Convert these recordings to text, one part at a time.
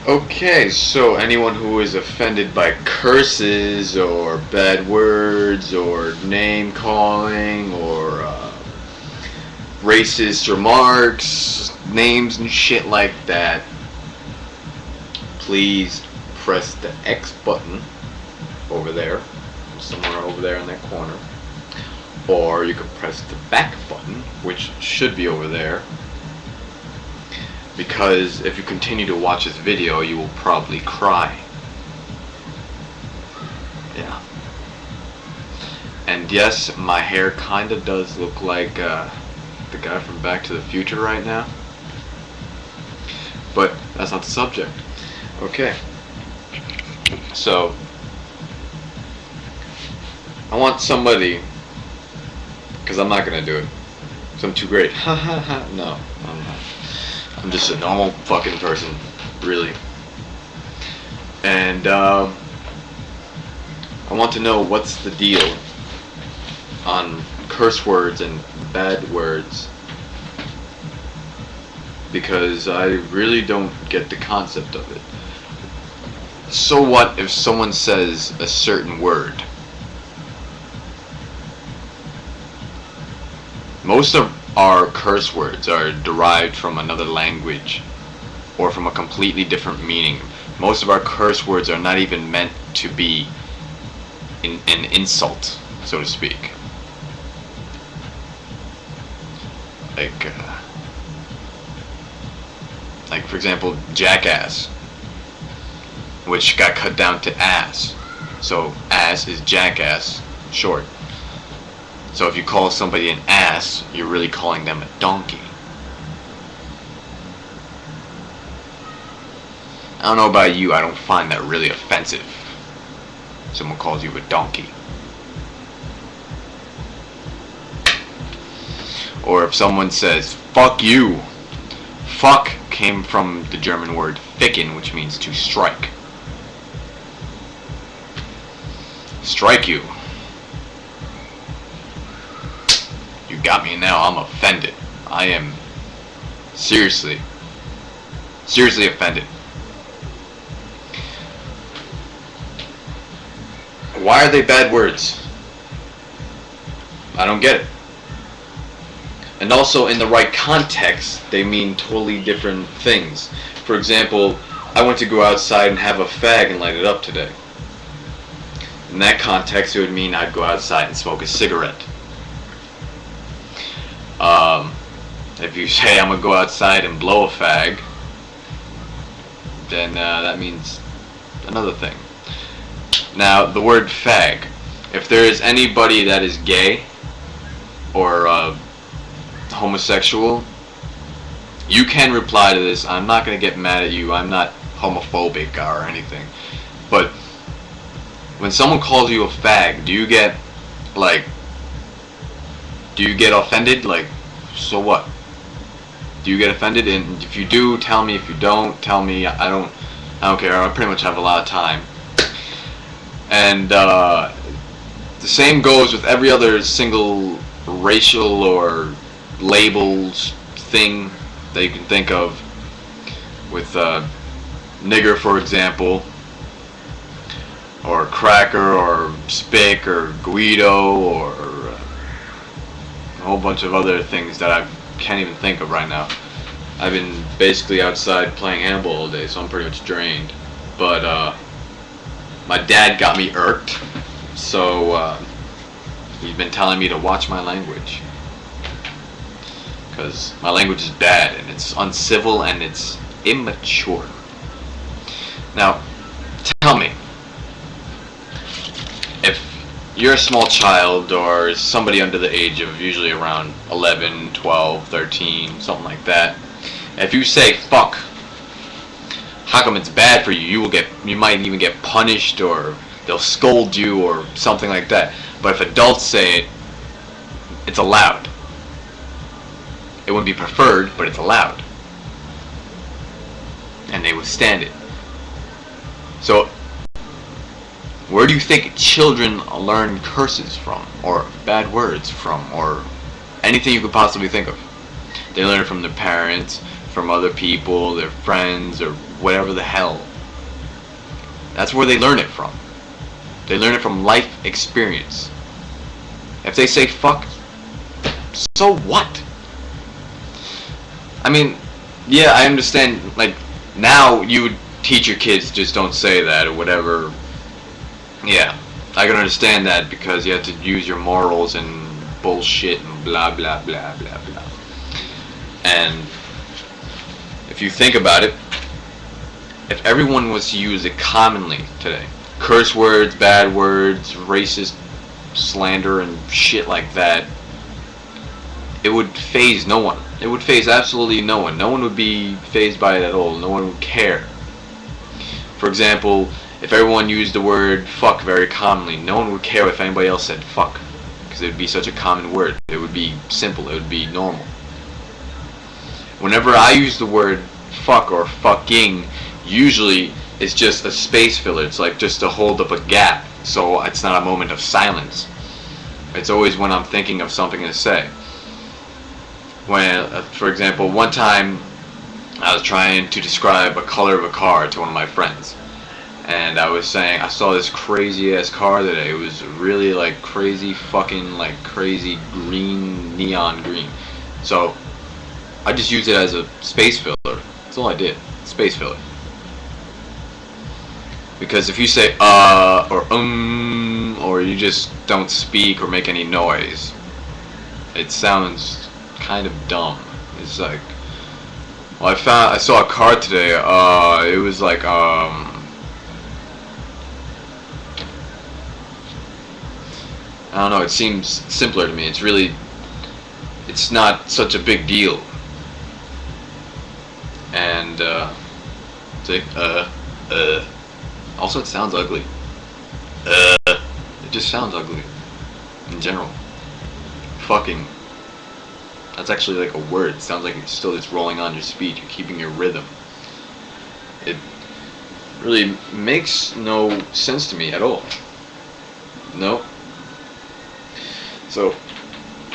Okay, so anyone who is offended by curses or bad words or name calling or racist remarks, names and shit like that, please press the X button over there, somewhere over there in that corner. Or you can press the back button, which should be over there. Because if you continue to watch this video, you will probably cry. Yeah. And yes, my hair kinda does look like the guy from Back to the Future right now. But that's not the subject. Okay. So, I want somebody, because I'm not gonna do it, because I'm too great. Ha ha ha. No, I'm not. I'm just a normal fucking person, really. And I want to know what's the deal on curse words and bad words, because I really don't get the concept of it. So what if someone says a certain word? Most of our curse words are derived from another language or from a completely different meaning. Most of our curse words are not even meant to be an insult, so to speak. Like for example, jackass, which got cut down to ass. So ass is jackass, short. So if you call somebody an ass, you're really calling them a donkey. I don't know about you, I don't find that really offensive. Someone calls you a donkey. Or if someone says, fuck you. Fuck came from the German word ficken, which means to strike. Strike you. You got me now, I'm offended. I am seriously offended. Why are they bad words? I don't get it. And also, in the right context, they mean totally different things. For example, I went to go outside and have a fag and light it up today. In that context, it would mean I'd go outside and smoke a cigarette. If you say I'm gonna go outside and blow a fag, then that means another thing. Now, the word fag. If there is anybody that is gay or homosexual, you can reply to this. I'm not gonna get mad at you. I'm not homophobic or anything. But when someone calls you a fag, do you get offended? Like, so what? Do you get offended? And if you do, tell me. If you don't, tell me. I don't care. I pretty much have a lot of time. And the same goes with every other single racial or labels thing that you can think of. With nigger, for example, or cracker, or spick, or Guido, or a whole bunch of other things that I can't even think of right now. I've been basically outside playing handball all day, so I'm pretty much drained. But my dad got me irked, so he's been telling me to watch my language, because my language is bad and it's uncivil and it's immature. Now, tell me, if you're a small child or somebody under the age of usually around 11, 12, 13, something like that, if you say fuck, how come it's bad for you? You might even get punished, or they'll scold you or something like that. But if adults say it, it's allowed. It wouldn't be preferred, but it's allowed. And they withstand it. So, where do you think children learn curses from, or bad words from, or anything you could possibly think of? They learn it from their parents, from other people, their friends, or whatever the hell. That's where they learn it from. They learn it from life experience. If they say fuck, so what? I mean, yeah, I understand, like, now you would teach your kids just don't say that or whatever. Yeah, I can understand that because you have to use your morals and bullshit and blah blah blah blah blah. And if you think about it, if everyone was to use it commonly today, curse words, bad words, racist slander and shit like that, it would faze no one. It would faze absolutely no one. No one would be fazed by it at all. No one would care. For example, if everyone used the word fuck very commonly, no one would care if anybody else said fuck, because it would be such a common word. It would be simple. It would be normal. Whenever I use the word fuck or fucking, usually it's just a space filler. It's like just to hold up a gap, so it's not a moment of silence. It's always when I'm thinking of something to say. When, for example, one time I was trying to describe a color of a car to one of my friends, and I was saying I saw this crazy ass car today. It was really like crazy fucking like crazy green, neon green. So I just used it as a space filler. That's all I did. Space filler. Because if you say or you just don't speak or make any noise, it sounds kind of dumb. It's like, well, I saw a car today. It was like I don't know. It seems simpler to me. It's not such a big deal. And it's like also it sounds ugly. It just sounds ugly in general. Fucking. That's actually like a word. It sounds like it's still just rolling on your speech. You're keeping your rhythm. It really makes no sense to me at all. No. So,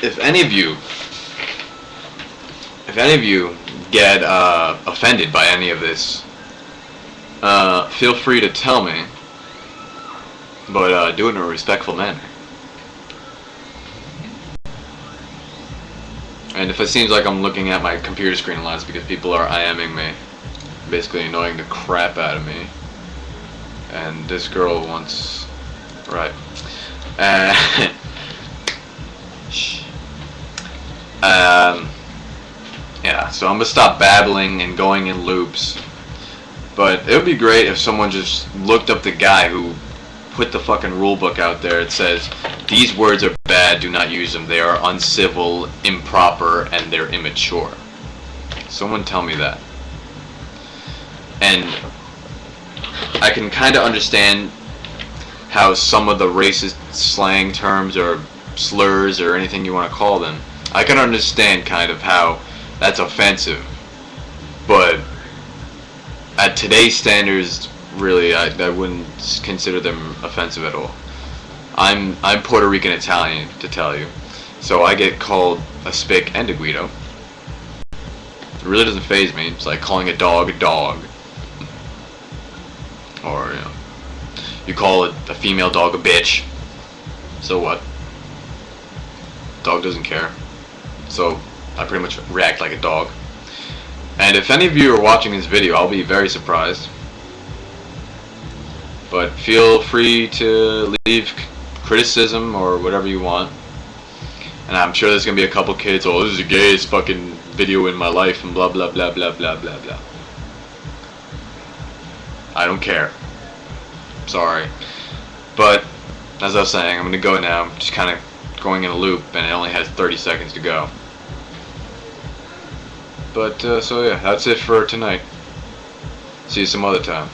if any of you get offended by any of this, feel free to tell me. But do it in a respectful manner. And if it seems like I'm looking at my computer screen a lot, it's because people are IMing me, basically annoying the crap out of me. And this girl wants, right? Yeah. So I'm gonna stop babbling and going in loops. But it would be great if someone just looked up the guy who put the fucking rule book out there. It says, these words are bad, do not use them. They are uncivil, improper, and they're immature. Someone tell me that. And I can kind of understand how some of the racist slang terms or slurs or anything you want to call them, I can understand kind of how that's offensive. But at today's standards, really, I wouldn't consider them offensive at all. I'm Puerto Rican Italian, to tell you, so I get called a spick and a Guido. It really doesn't faze me. It's like calling a dog, or you know, you call a female dog a bitch. So what? Dog doesn't care. So I pretty much react like a dog. And if any of you are watching this video, I'll be very surprised. But feel free to leave criticism or whatever you want. And I'm sure there's going to be a couple kids, oh, this is the gayest fucking video in my life and blah blah blah blah blah blah blah. I don't care. Sorry. But, as I was saying, I'm going to go now. I'm just kind of going in a loop and it only has 30 seconds to go. But, so yeah, that's it for tonight. See you some other time.